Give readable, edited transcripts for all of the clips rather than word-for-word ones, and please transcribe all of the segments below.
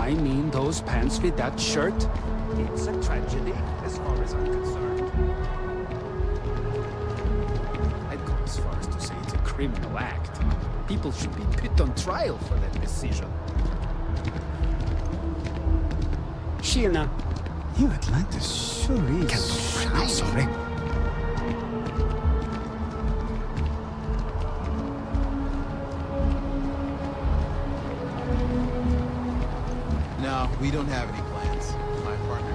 I mean, those pants with that shirt? It's a tragedy, as far as I'm concerned. I'd go as far as to say it's a criminal act. People should be put on trial for that decision. Sheena. You Atlantis sure is I'm sorry. No, we don't have any plans. My partner.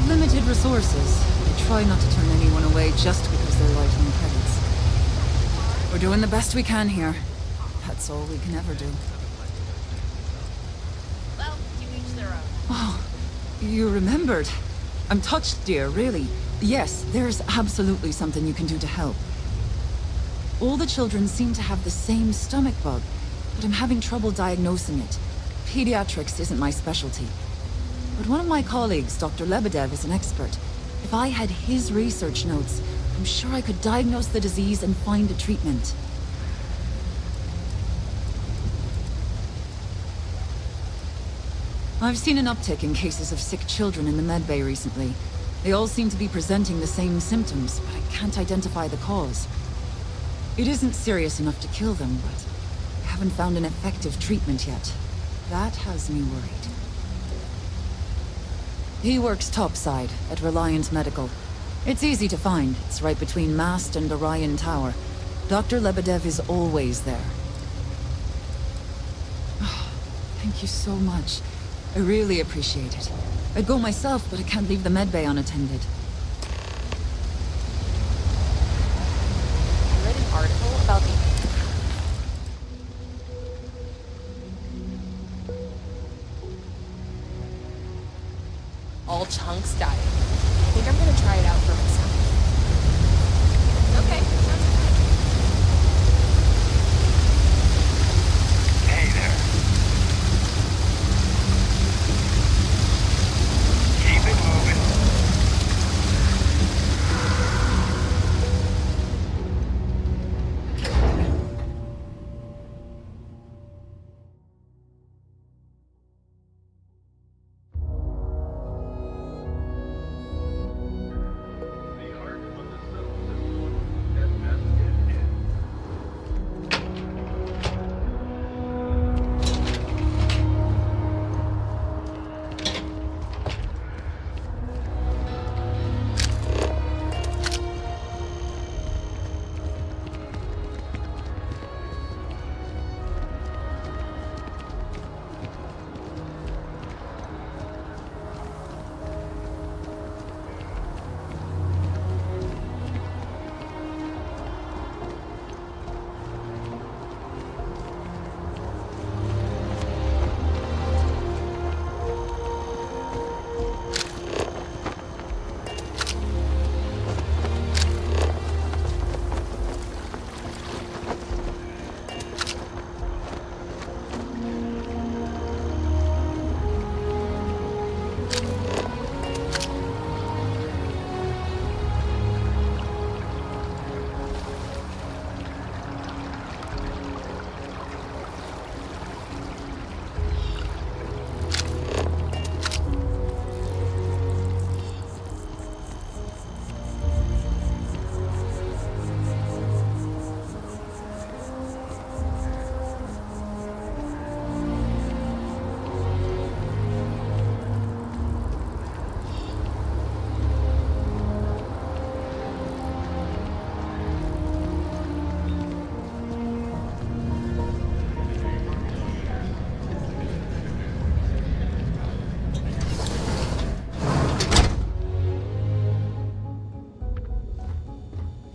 Limited resources. I try not to turn anyone away just because they're light on the credits. We're doing the best we can here. That's all we can ever do. Well, to each their own. Oh, you remembered. I'm touched, dear, really. Yes, there's absolutely something you can do to help. All the children seem to have the same stomach bug, but I'm having trouble diagnosing it. Pediatrics isn't my specialty. But one of my colleagues, Dr. Lebedev, is an expert. If I had his research notes, I'm sure I could diagnose the disease and find a treatment. I've seen an uptick in cases of sick children in the medbay recently. They all seem to be presenting the same symptoms, but I can't identify the cause. It isn't serious enough to kill them, but I haven't found an effective treatment yet. That has me worried. He works topside at Reliant Medical. It's easy to find. It's right between Mast and Orion Tower. Dr. Lebedev is always there. Oh, thank you so much. I really appreciate it. I'd go myself, but I can't leave the medbay unattended. I read an article about the... all chunks dying. I think I'm gonna try it out for myself. Okay, sounds good. Hey there. Keep it moving.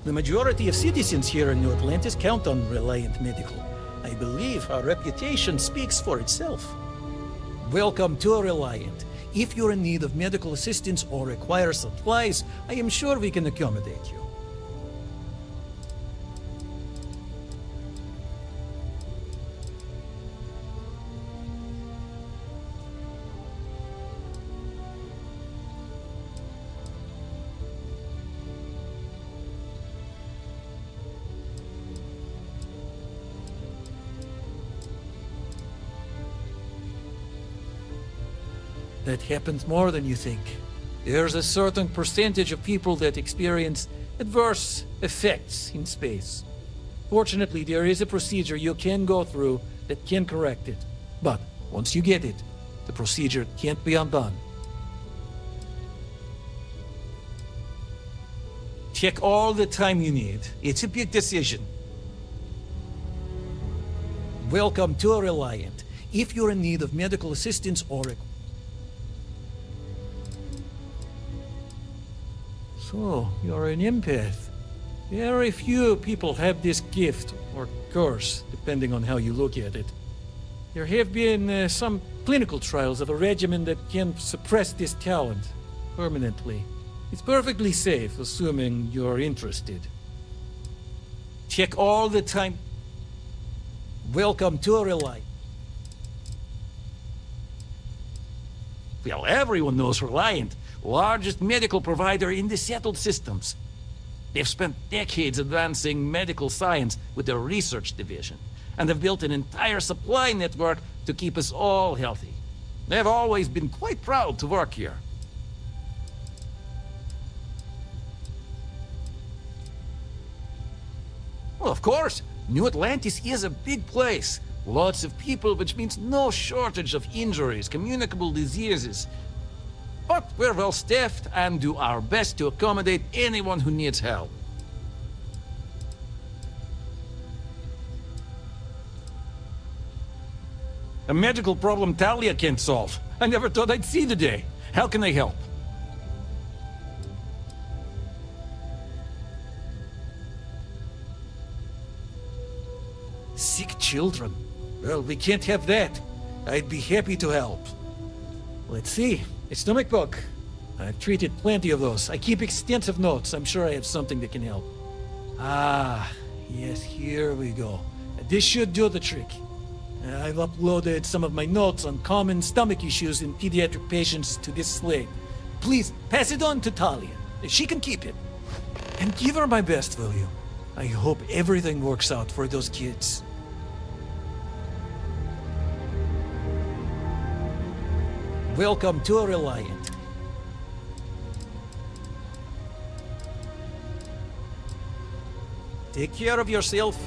The majority of citizens here in New Atlantis count on Reliant Medical. I believe our reputation speaks for itself. Welcome to Reliant. If you're in need of medical assistance or require supplies, I am sure we can accommodate you. That happens more than you think. There's a certain percentage of people that experience adverse effects in space. Fortunately, there is a procedure you can go through that can correct it. But once you get it, the procedure can't be undone. Take all the time you need. It's a big decision. Welcome to Reliant. If you're in need of medical assistance or So, you're an empath. Very few people have this gift, or curse, depending on how you look at it. There have been some clinical trials of a regimen that can suppress this talent permanently. It's perfectly safe, assuming you're interested. Check all the time. Welcome to Reliant. Well, everyone knows Reliant. Largest medical provider in the settled systems. They've spent decades advancing medical science with their research division, and have built an entire supply network to keep us all healthy. They've always been quite proud to work here. Well, of course, New Atlantis is a big place. Lots of people, which means no shortage of injuries, communicable diseases. But we're well staffed and do our best to accommodate anyone who needs help. A medical problem Talia can't solve. I never thought I'd see the day. How can I help? Sick children. Well, we can't have that. I'd be happy to help. Let's see. A stomach bug. I've treated plenty of those. I keep extensive notes. I'm sure I have something that can help. Ah, yes, here we go. This should do the trick. I've uploaded some of my notes on common stomach issues in pediatric patients to this slate. Please, pass it on to Talia. She can keep it. And give her my best, will you? I hope everything works out for those kids. Welcome to Reliant. Take care of yourself.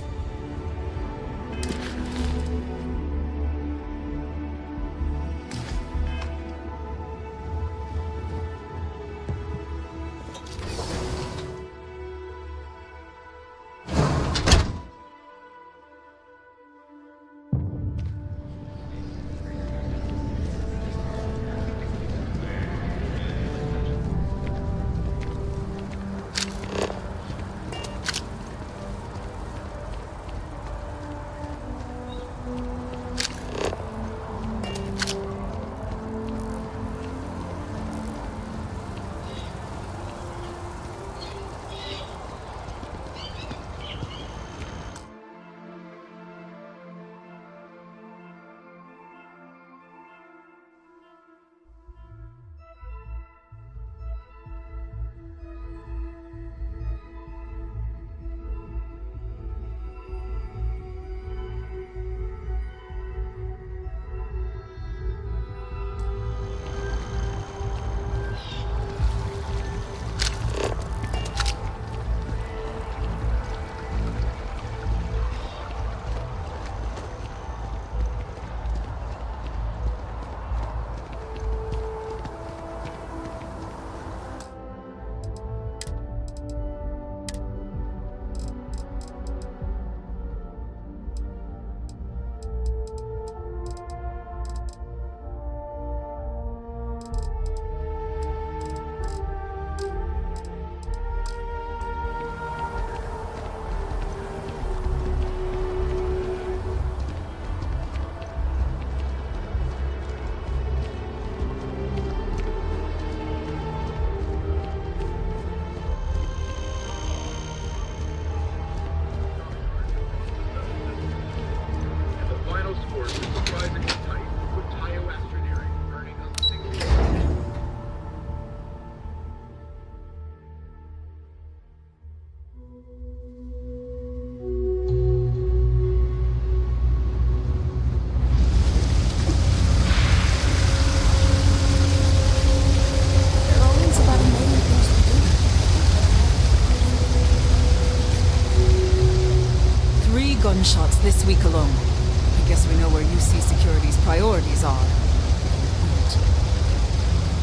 gunshots this week alone. I guess we know where UC Security's priorities are.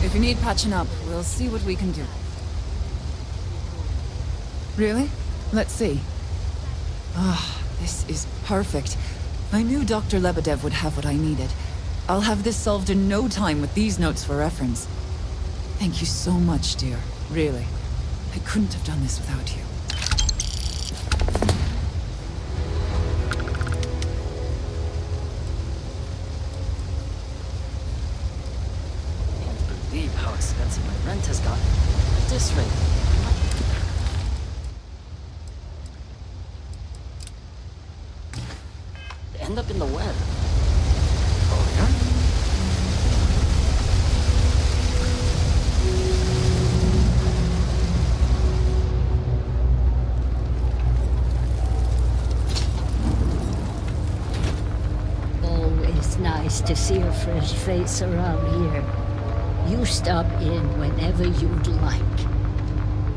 If you need patching up, we'll see what we can do. Really? Let's see. Ah, this is perfect. I knew Dr. Lebedev would have what I needed. I'll have this solved in no time with these notes for reference. Thank you so much, dear. Really. I couldn't have done this without you. Can't believe how expensive my rent has gotten. At this rate, I might end up in the web. Oh, yeah? Always nice to see a fresh face around here. You stop in whenever you'd like.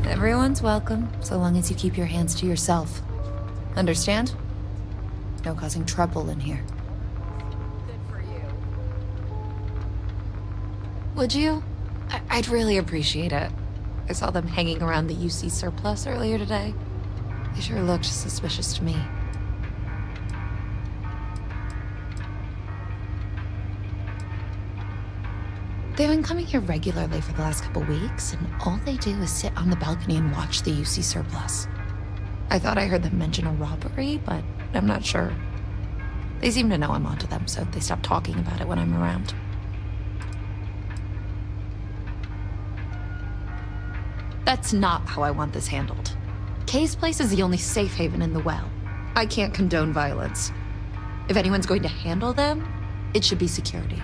Everyone's welcome, so long as you keep your hands to yourself. Understand? No causing trouble in here. Good for you. Would you? I'd really appreciate it. I saw them hanging around the UC surplus earlier today. They sure looked suspicious to me. They've been coming here regularly for the last couple weeks, and all they do is sit on the balcony and watch the UC surplus. I thought I heard them mention a robbery, but I'm not sure. They seem to know I'm onto them, so they stop talking about it when I'm around. That's not how I want this handled. Kay's place is the only safe haven in the well. I can't condone violence. If anyone's going to handle them, it should be security.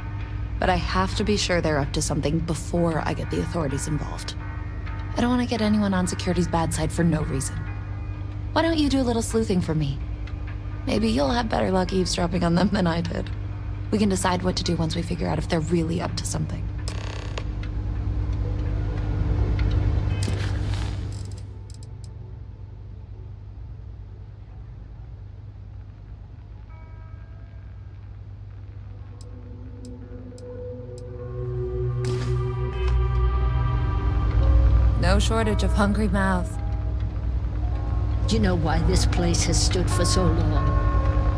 But I have to be sure they're up to something before I get the authorities involved. I don't want to get anyone on security's bad side for no reason. Why don't you do a little sleuthing for me? Maybe you'll have better luck eavesdropping on them than I did. We can decide what to do once we figure out if they're really up to something. No shortage of hungry mouths. You know why this place has stood for so long?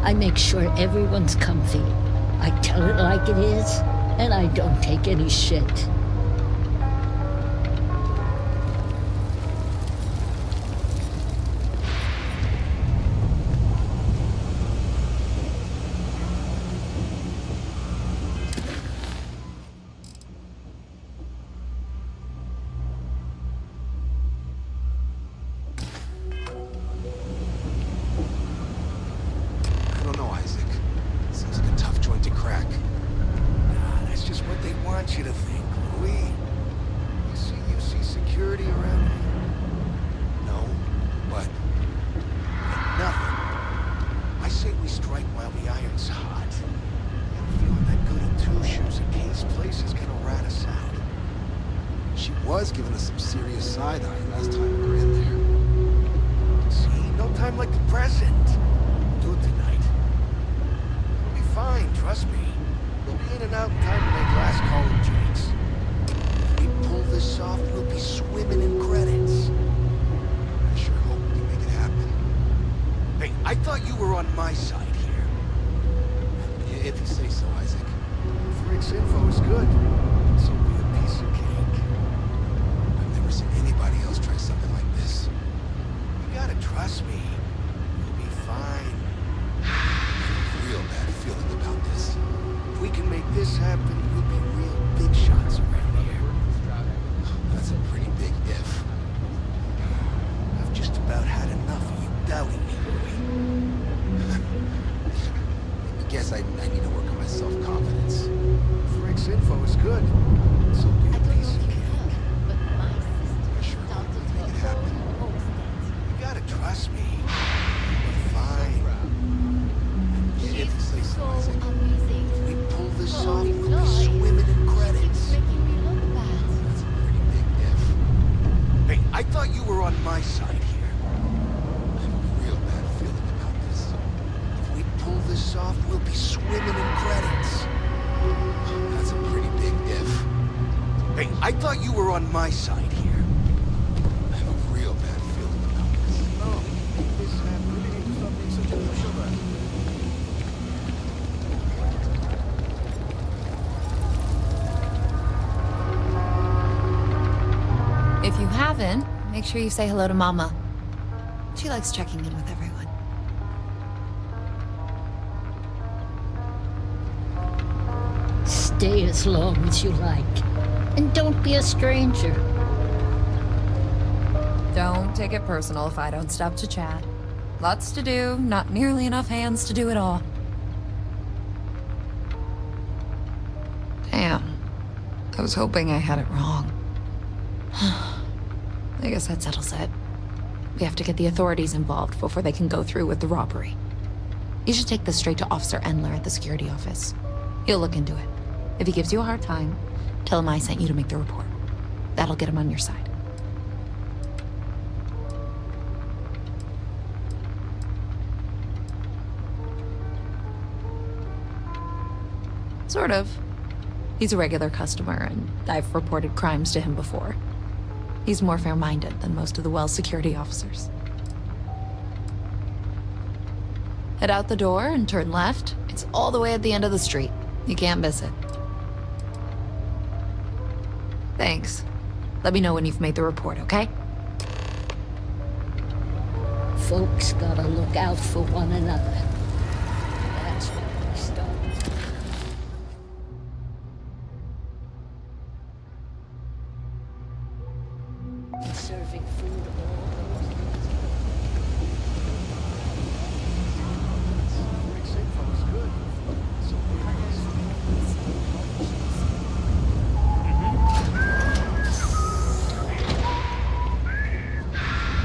I make sure everyone's comfy. I tell it like it is, and I don't take any shit. I don't know, Isaac. Seems like a tough joint to crack. Nah, that's just what they want you to think, Louis. You see security around here? No, but nothing. I say we strike while the iron's hot. I'm feeling that goody two-shoes at Kay's place is gonna rat us out. She was giving us some serious side-eye last time we were in there. See, no time like the present. Do it tonight. It'll be fine, trust me. We'll be in and out in time to make last call and drinks. If we pull this off, we'll be swimming in credits. I sure hope we can make it happen. Hey, I thought you were on my side here. If you say so, Isaac. Frick's info is good. So be a piece of cake. I've never seen anybody else try something like this. You gotta trust me. You'll be fine. I have a real bad feeling about this. If we can make this happen, we'll be real big shots around here. That's a pretty big if. I've just about had enough of you doubting me, Louis. I guess I need to work on my self-confidence. Frick's info is good. So be a piece of cake. I sure hope we can make it happen. You gotta trust me. You'll be fine. If you say so, Isaac. If we pull this off, we'll be swimming in credits. That's a pretty big if. Hey, I thought you were on my side here. I have a real bad feeling about this. I thought you were on my side here. I have a real bad feeling about this. Oh, this really need to stop being such a pushover. If you haven't, make sure you say hello to Mama. She likes checking in with everyone. Stay as long as you like. And don't be a stranger. Don't take it personal if I don't stop to chat. Lots to do, not nearly enough hands to do it all. Damn. I was hoping I had it wrong. I guess that settles it. We have to get the authorities involved before they can go through with the robbery. You should take this straight to Officer Endler at the security office. He'll look into it. If he gives you a hard time, tell him I sent you to make the report. That'll get him on your side. Sort of. He's a regular customer, and I've reported crimes to him before. He's more fair-minded than most of the Well's security officers. Head out the door and turn left. It's all the way at the end of the street. You can't miss it. Thanks. Let me know when you've made the report, okay? Folks gotta look out for one another. That's what we start. Serving food all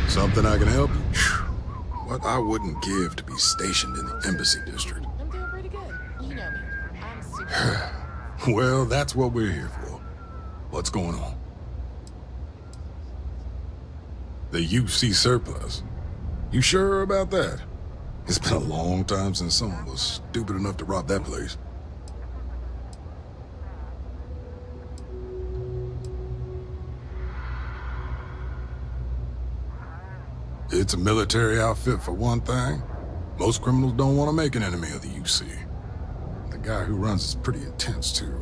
Something I can help you? What I wouldn't give to be stationed in the embassy district. I'm doing pretty good. You know me. I'm super. Well, that's what we're here for. What's going on? The UC surplus. You sure about that? It's been a long time since someone was stupid enough to rob that place. It's a military outfit for one thing. Most criminals don't want to make an enemy of the UC. The guy who runs is pretty intense, too.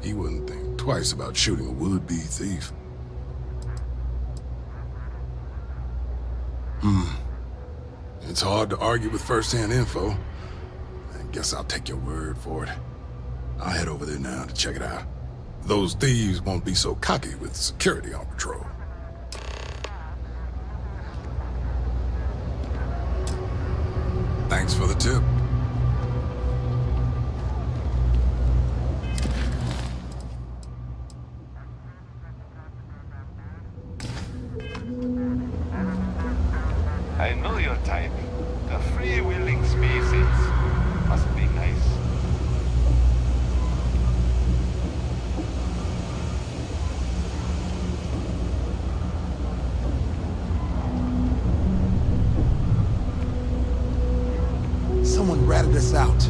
He wouldn't think twice about shooting a would-be thief. It's hard to argue with first-hand info. I guess I'll take your word for it. I'll head over there now to check it out. Those thieves won't be so cocky with security on patrol. Thanks for the tip. I know your type. A free-willing species. Must be nice. Someone ratted us out.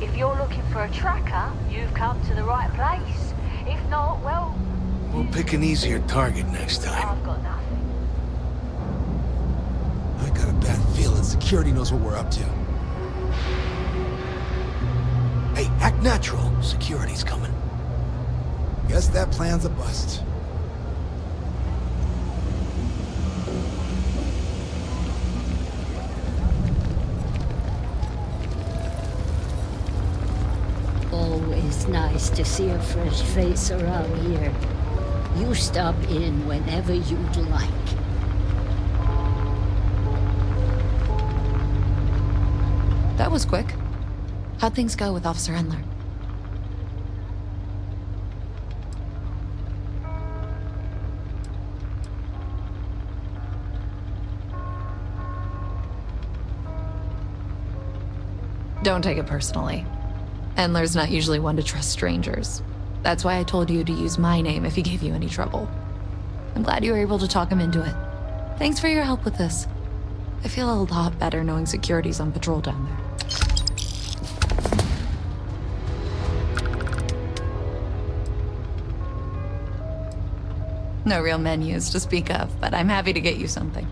If you're looking for a tracker, you've come to the right place. If not, well... We'll pick an easier target next time. I've got nothing. I got a bad feeling security knows what we're up to. Hey, act natural. Security's coming. Guess that plan's a bust. Always nice to see a fresh face around here. You stop in whenever you'd like. That was quick. How'd things go with Officer Endler? Don't take it personally. Endler's not usually one to trust strangers. That's why I told you to use my name if he gave you any trouble. I'm glad you were able to talk him into it. Thanks for your help with this. I feel a lot better knowing security's on patrol down there. No real menus to speak of, but I'm happy to get you something.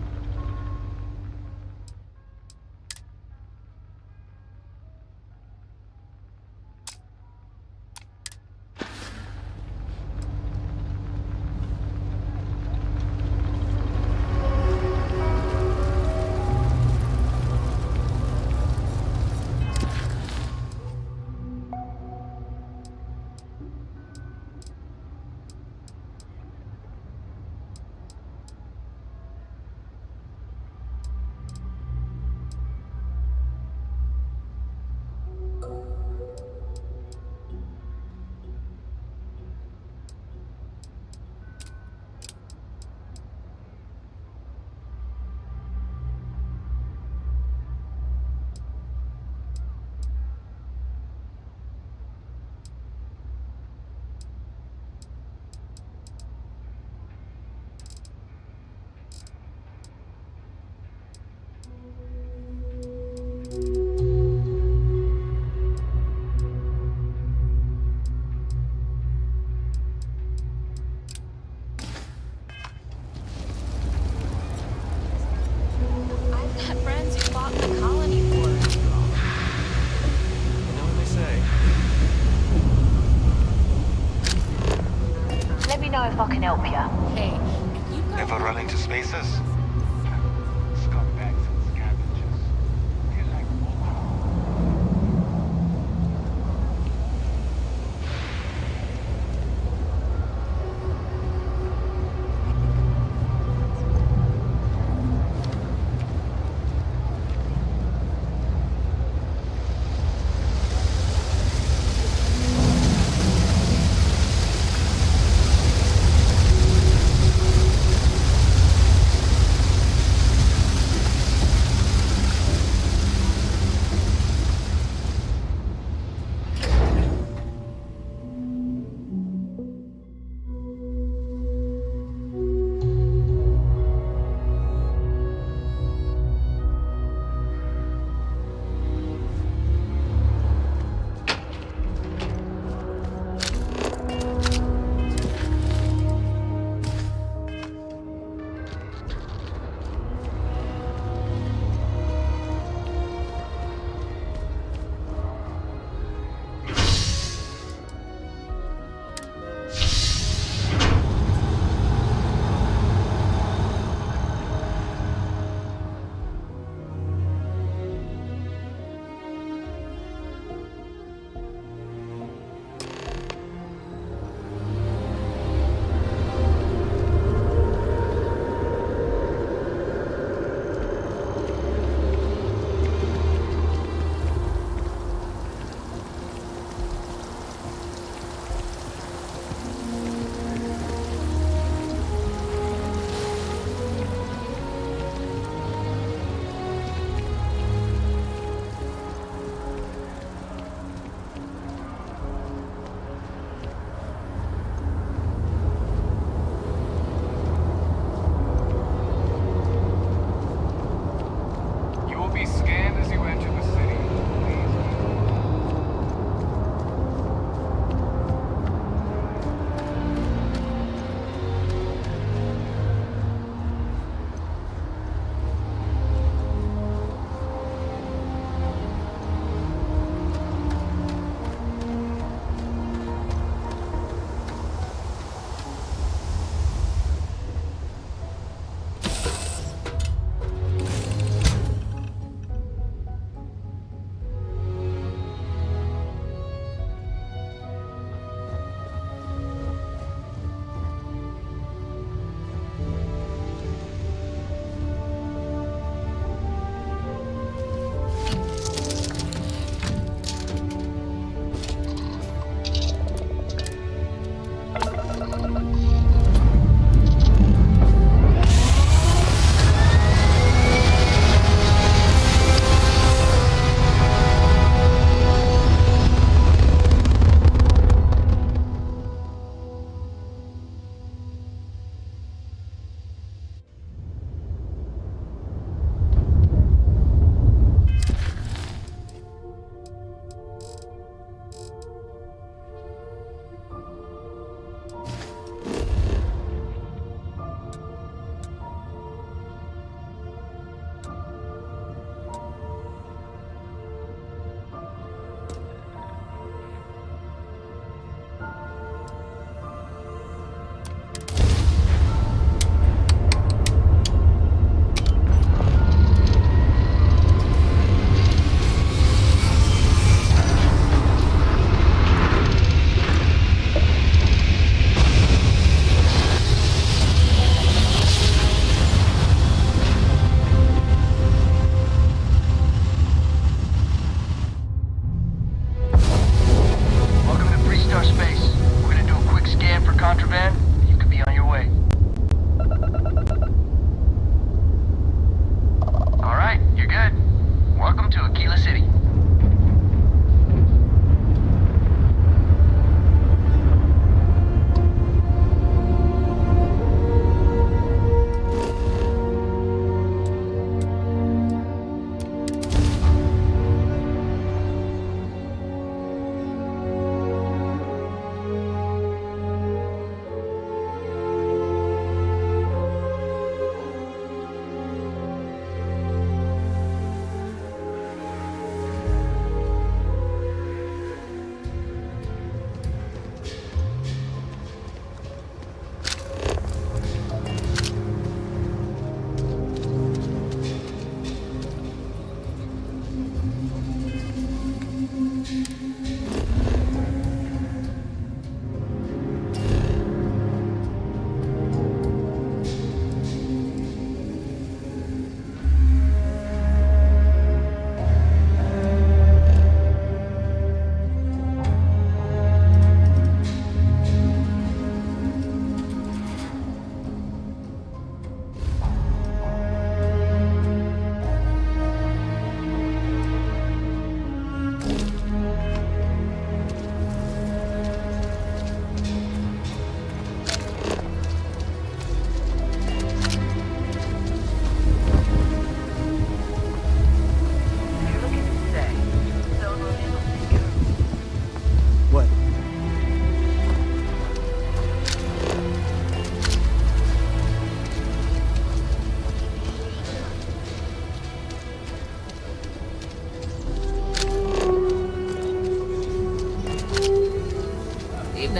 If I can help you. Hey, if you've got... Ever run into spaces? Scumbags and scavengers. They're like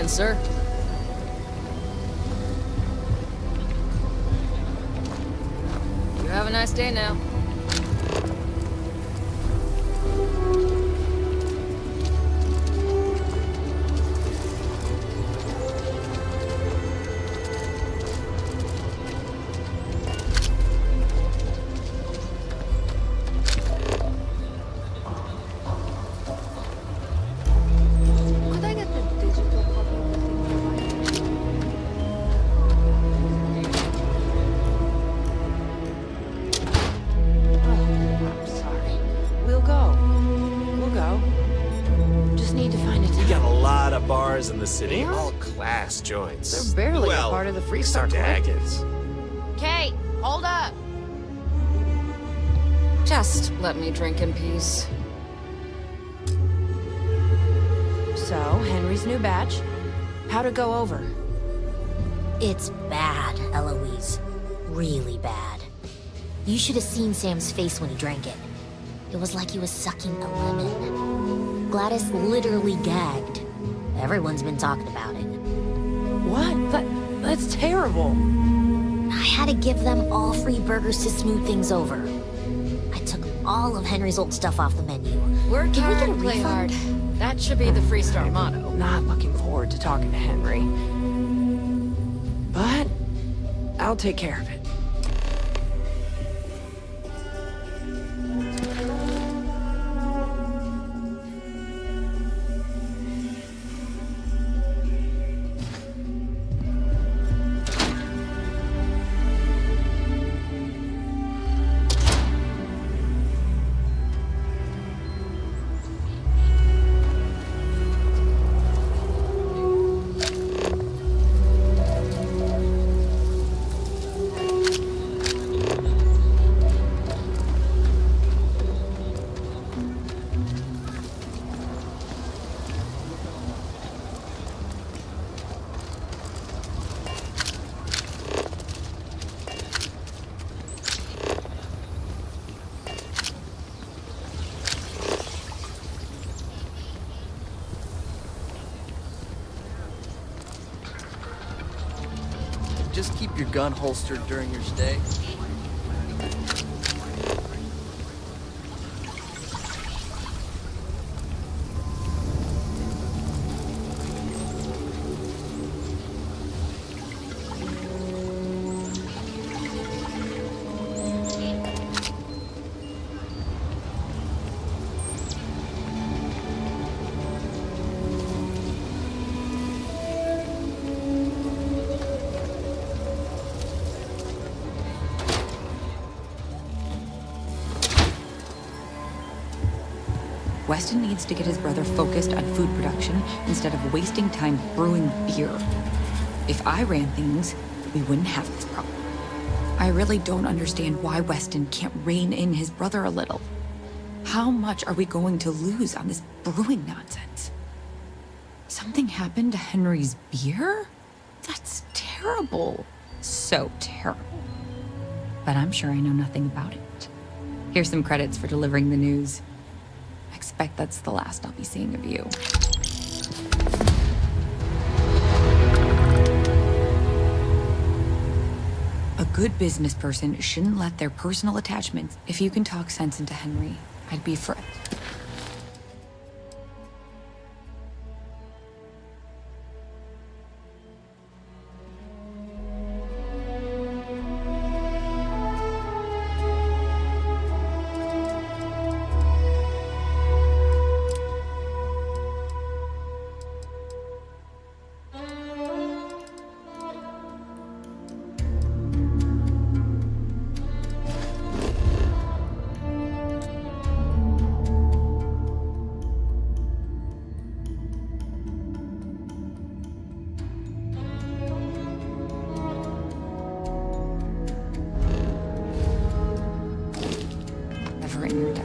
again, sir. You have a nice day now. Could I get the digital copy of the thing provided? Oh, I'm sorry. We'll go. We'll go. Just need to find a We time. got a lot of bars in the city, Yeah? all class joints. They're barely a well, part of the free except stuff, right? Haggett's. Kate, hold up. Just let me drink in peace. So, Henry's new badge. How'd it go over? It's bad, Eloise. Really bad. You should have seen Sam's face when he drank it. It was like he was sucking a lemon. Gladys literally gagged. Everyone's been talking about it. What? That's terrible. I had to give them all free burgers to smooth things over. I took all of Henry's old stuff off the menu. Work Can we get a hard, play refund? hard. That should be the Freestar motto. Not looking forward to talking to Henry. But I'll take care of it. Just keep your gun holstered during your stay. Weston needs to get his brother focused on food production instead of wasting time brewing beer. If I ran things, we wouldn't have this problem. I really don't understand why Weston can't rein in his brother a little. How much are we going to lose on this brewing nonsense? Something happened to Henry's beer? That's terrible. So terrible. But I'm sure I know nothing about it. Here's some credits for delivering the news. I expect that's the last I'll be seeing of you. A good business person shouldn't let their personal attachments. If you can talk sense into Henry, I'd be for it. Never in your debt.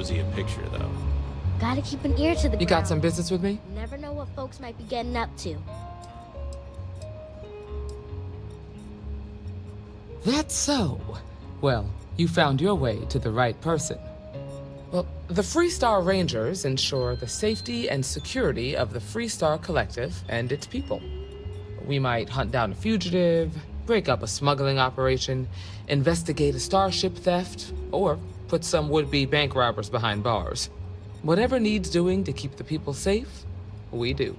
cozy a picture, though. Gotta keep an ear to the You got some business with me? Never know what folks might be getting up to. That's so. Well, you found your way to the right person. Well, the Freestar Rangers ensure the safety and security of the Freestar Collective and its people. We might hunt down a fugitive, break up a smuggling operation, investigate a starship theft, or put some would-be bank robbers behind bars. Whatever needs doing to keep the people safe, we do.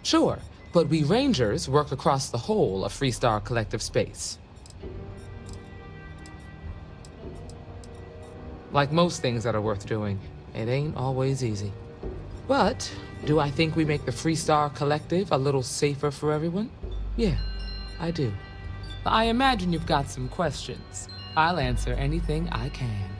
Sure, but we Rangers work across the whole of Freestar Collective space. Like most things that are worth doing, it ain't always easy. But do I think we make the Freestar Collective a little safer for everyone? Yeah, I do. I imagine you've got some questions. I'll answer anything I can.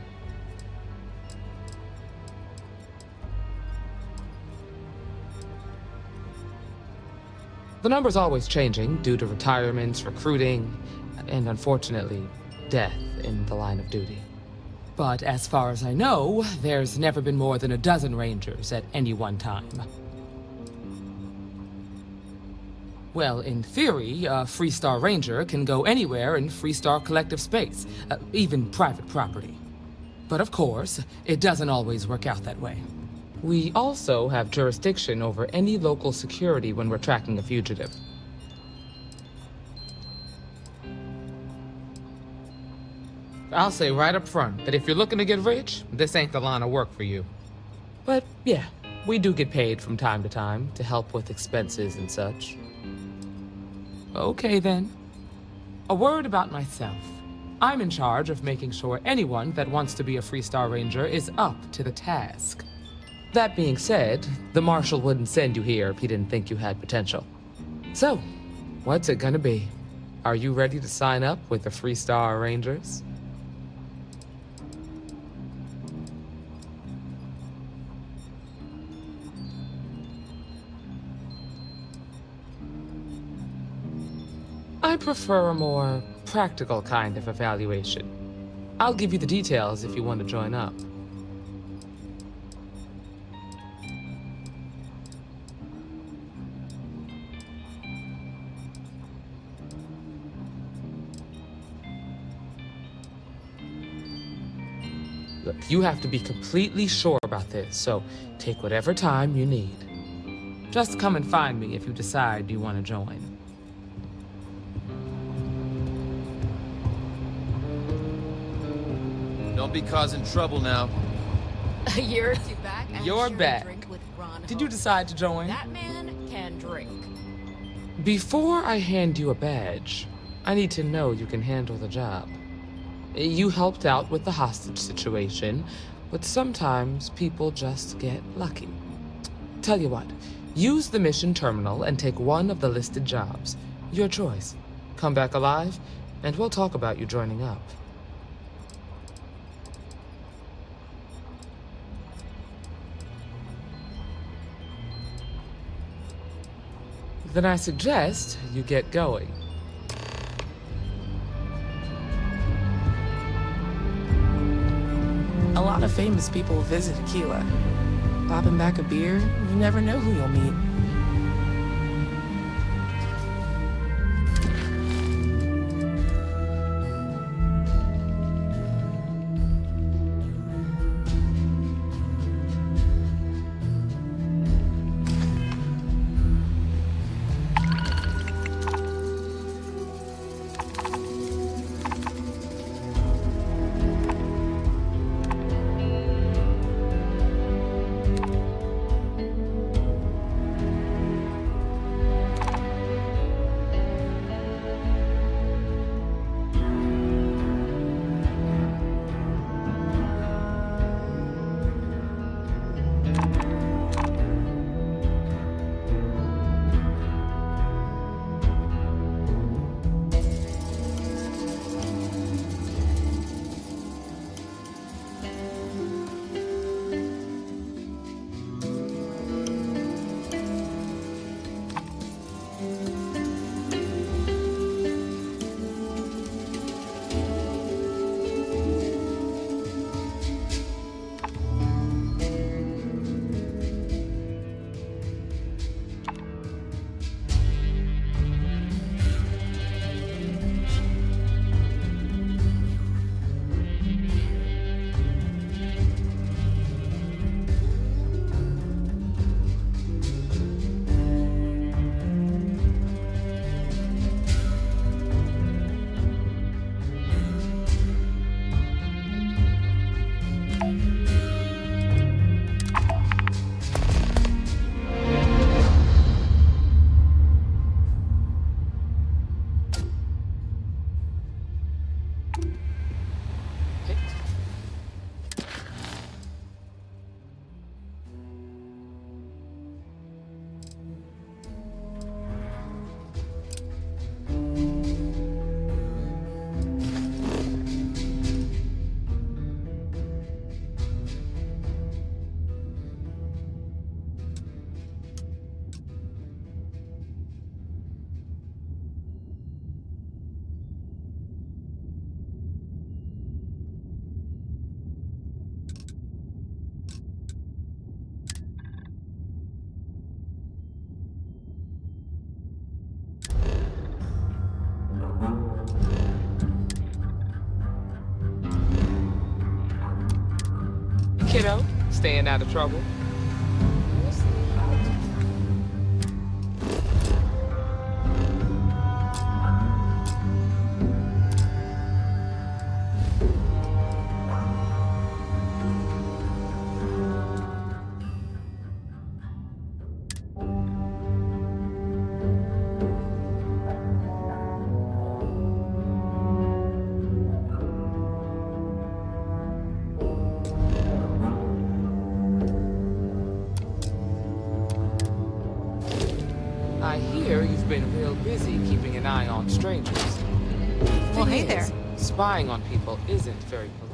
The number's always changing due to retirements, recruiting, and unfortunately, death in the line of duty. But as far as I know, there's never been more than a dozen Rangers at any one time. Well, in theory, a Freestar Ranger can go anywhere in Freestar Collective space, even private property. But of course, it doesn't always work out that way. We also have jurisdiction over any local security when we're tracking a fugitive. I'll say right up front that if you're looking to get rich, this ain't the line of work for you. But yeah, we do get paid from time to time to help with expenses and such. Okay then. A word about myself. I'm in charge of making sure anyone that wants to be a Freestar Ranger is up to the task. That being said, the Marshal wouldn't send you here if he didn't think you had potential. So, what's it gonna be? Are you ready to sign up with the Freestar Rangers? I prefer a more practical kind of evaluation. I'll give you the details if you want to join up. Look, you have to be completely sure about this, so take whatever time you need. Just come and find me if you decide you want to join. Don't be causing trouble now. A year or two back, and You're shared a back. drink with Ron Did you Hope. decide to join? That man can drink. Before I hand you a badge, I need to know you can handle the job. You helped out with the hostage situation, but sometimes people just get lucky. Tell you what, use the mission terminal and take one of the listed jobs. Your choice. Come back alive, and we'll talk about you joining up. Then I suggest you get going. A lot of famous people visit Aquila. Popping back a beer, you never know who you'll meet. Kiddo, staying out of trouble? I hear you've been real busy keeping an eye on strangers. Well, hey Thing is, there. spying on people isn't very polite.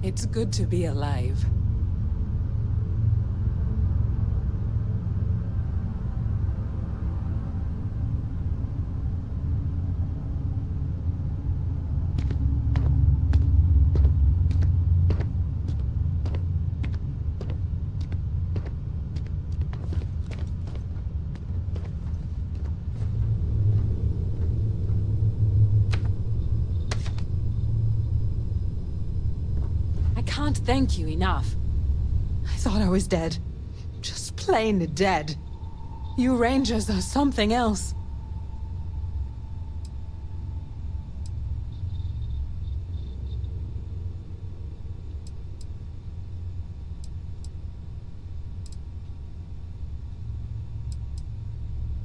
It's good to be alive. I can't thank you enough. I thought I was dead. Just plain dead. You Rangers are something else.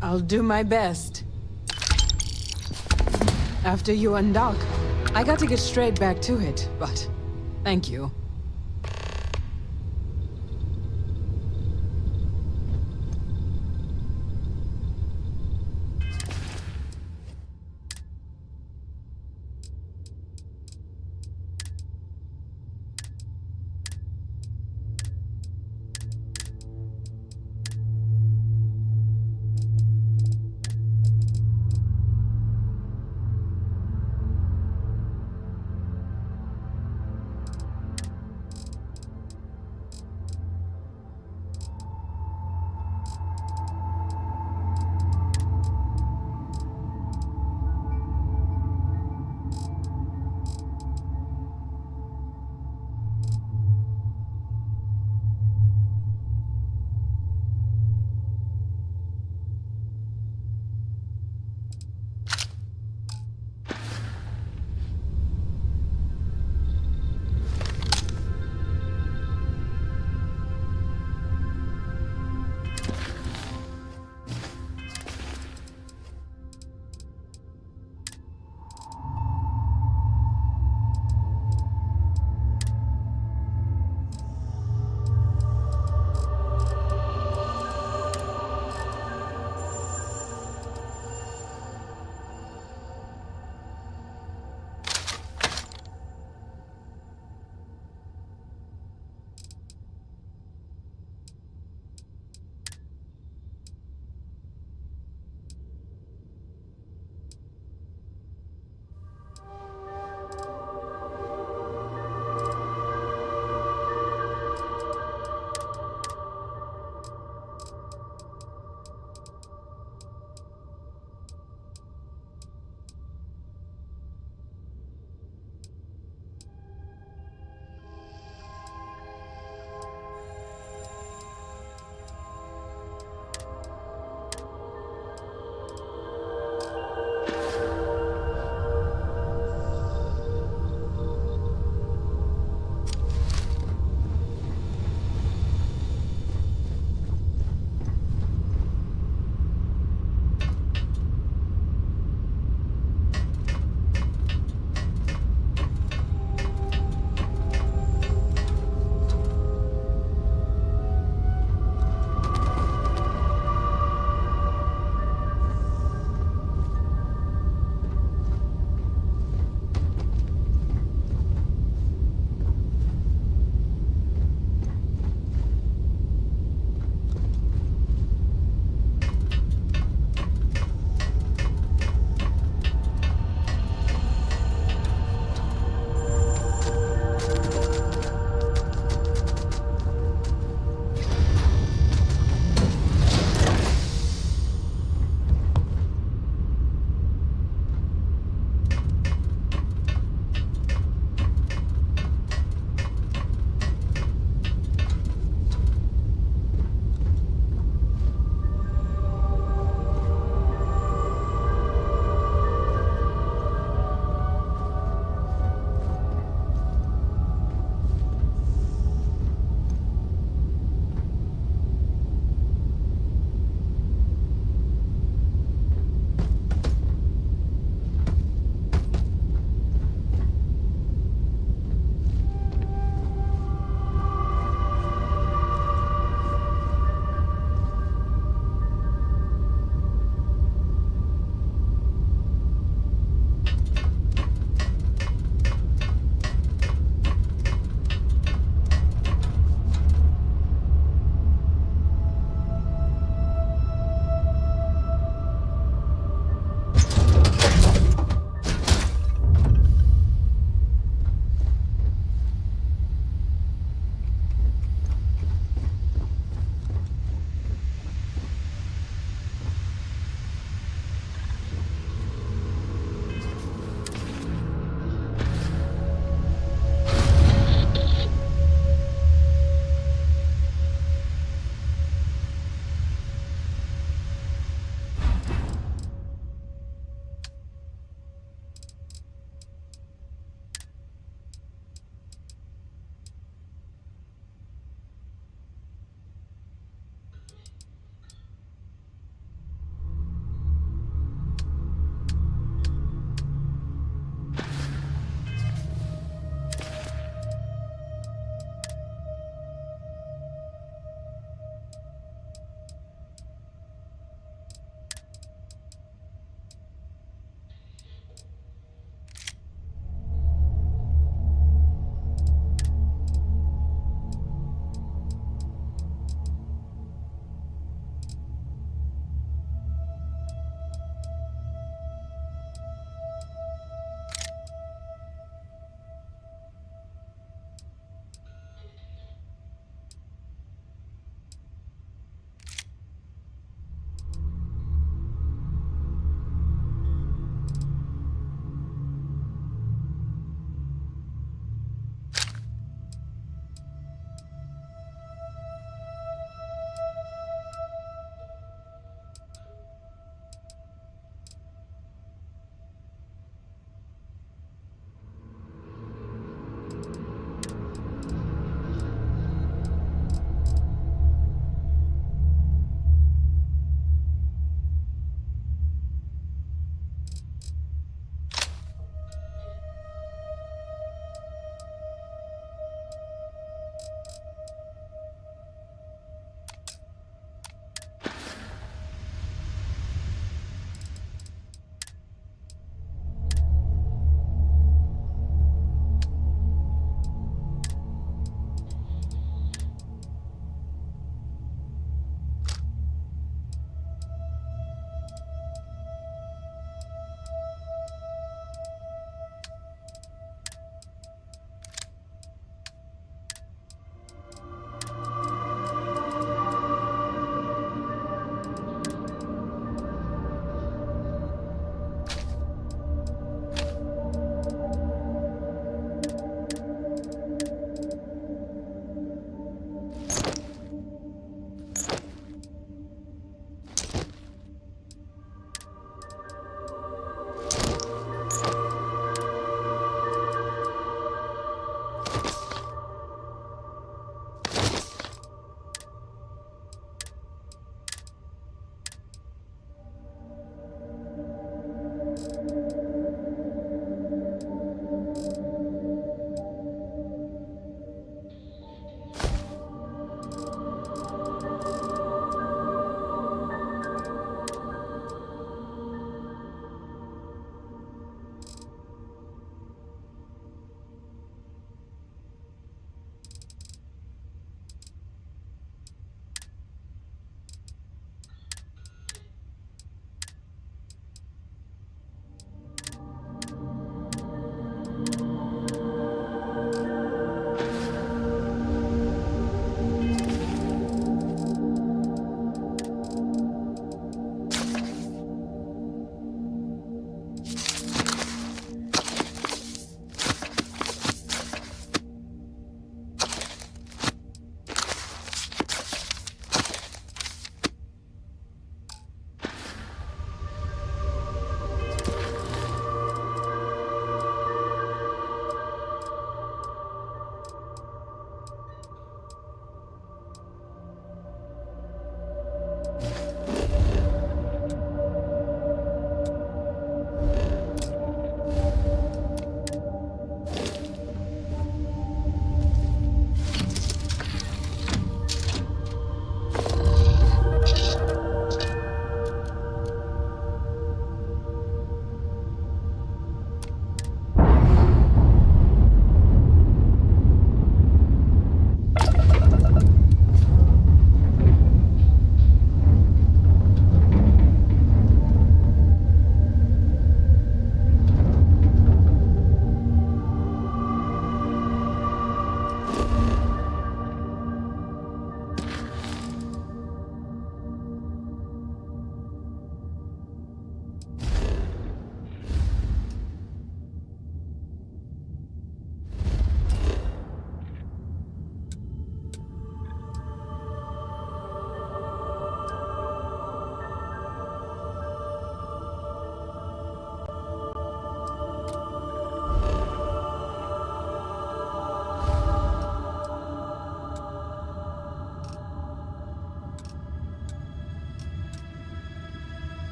I'll do my best. After you undock, I got to get straight back to it, but thank you.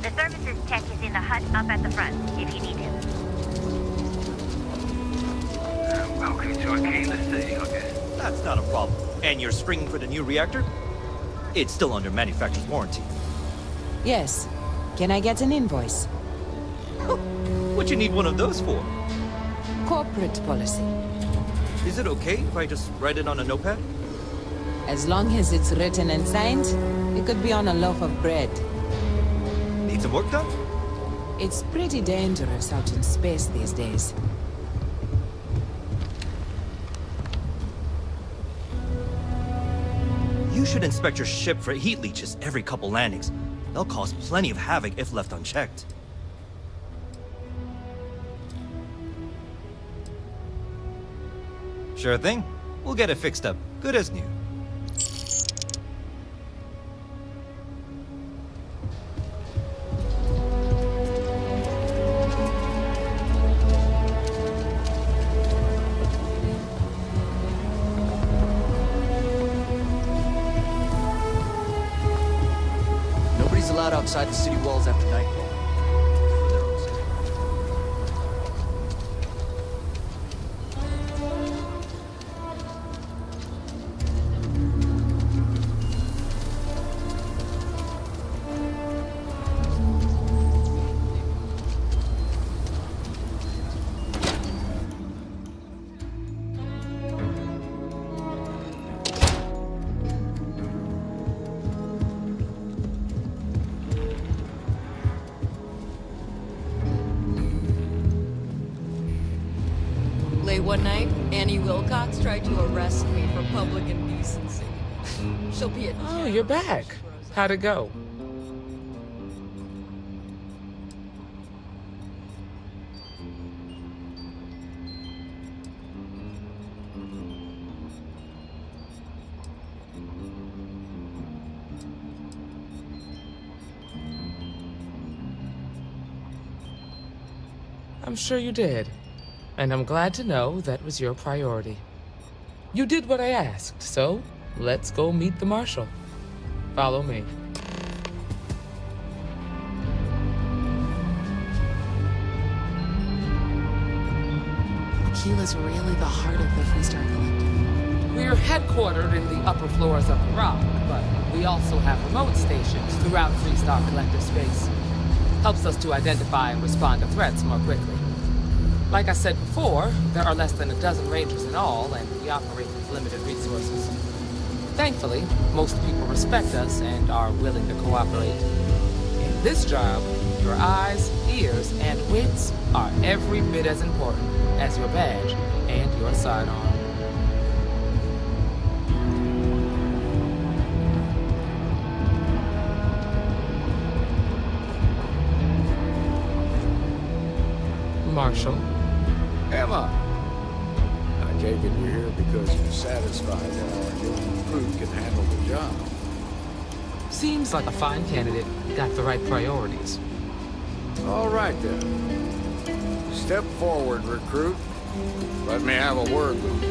The services tech is in the hut up at the front, if you need him. Welcome to a keyless city, Hugger. That's not a problem. And you're springing for the new reactor? It's still under manufacturer's warranty. Yes. Can I get an invoice? What you need one of those for? Corporate policy. Is it okay if I just write it on a notepad? As long as it's written and signed, it could be on a loaf of bread. Need some work done? It's pretty dangerous out in space these days. You should inspect your ship for heat leeches every couple landings. They'll cause plenty of havoc if left unchecked. Sure thing. We'll get it fixed up. Good as new. Nobody's allowed outside the city walls after nightfall. For their own safety. Late one night, Annie Wilcox tried to arrest me for public indecency. She'll be at... Oh, you're back. How'd it go? I'm sure you did. And I'm glad to know that was your priority. You did what I asked, so let's go meet the Marshal. Follow me. Keela's really the heart of the Freestar Collective. We're headquartered in the upper floors of the rock, but we also have remote stations throughout Freestar Collective space. Helps us to identify and respond to threats more quickly. Like I said before, there are less than a dozen rangers in all, and we operate with limited resources. Thankfully, most people respect us and are willing to cooperate. In this job, your eyes, ears, and wits are every bit as important as your badge and your sidearm. Marshal. Emma! I take it you're here because you're satisfied that our new recruit can handle the job. Seems like a fine candidate. Got the right priorities. All right, then. Step forward, recruit. Let me have a word with you.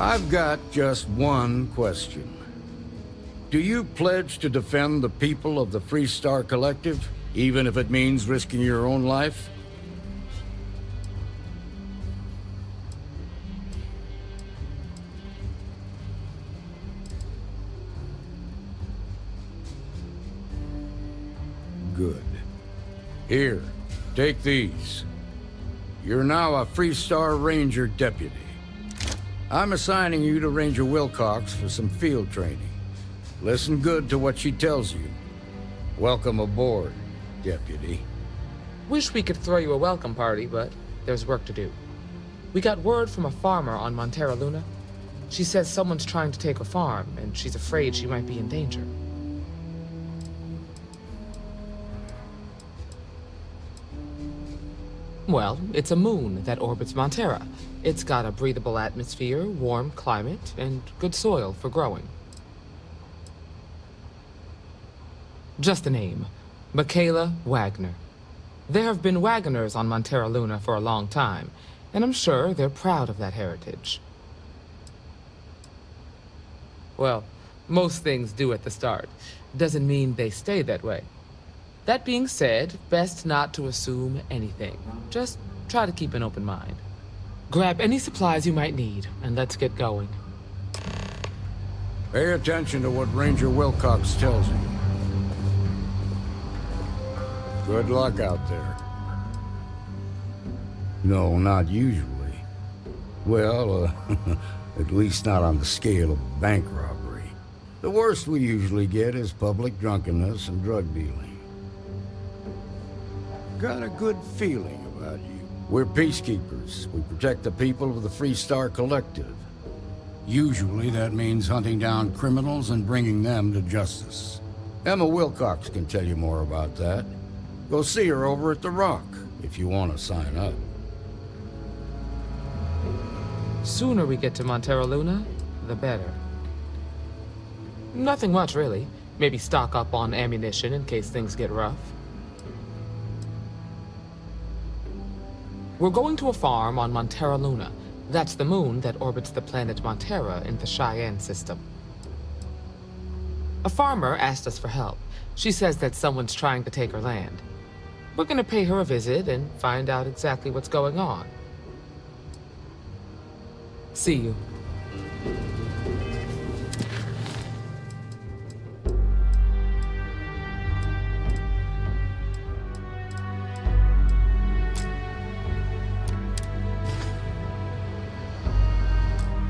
I've got just one question. Do you pledge to defend the people of the Freestar Collective, even if it means risking your own life? Good. Here, take these. You're now a Freestar Ranger deputy. I'm assigning you to Ranger Wilcox for some field training. Listen good to what she tells you. Welcome aboard, deputy. Wish we could throw you a welcome party, but there's work to do. We got word from a farmer on Montera Luna. She says someone's trying to take a farm, and she's afraid she might be in danger. Well, it's a moon that orbits Montera. It's got a breathable atmosphere, warm climate, and good soil for growing. Just a name. Michaela Wagner. There have been Wagoners on Montera Luna for a long time, and I'm sure they're proud of that heritage. Well, most things do at the start. Doesn't mean they stay that way. That being said, best not to assume anything. Just try to keep an open mind. Grab any supplies you might need, and let's get going. Pay attention to what Ranger Wilcox tells you. Good luck out there. No, not usually. Well, at least not on the scale of bank robbery. The worst we usually get is public drunkenness and drug dealing. Got a good feeling about you. We're peacekeepers. We protect the people of the Freestar Collective. Usually that means hunting down criminals and bringing them to justice. Emma Wilcox can tell you more about that. Go see her over at the Rock if you want to sign up. Sooner we get to Montero Luna, the better. Nothing much, really. Maybe stock up on ammunition in case things get rough. We're going to a farm on Montero Luna. That's the moon that orbits the planet Montera in the Cheyenne system. A farmer asked us for help. She says that someone's trying to take her land. We're gonna pay her a visit and find out exactly what's going on. See you.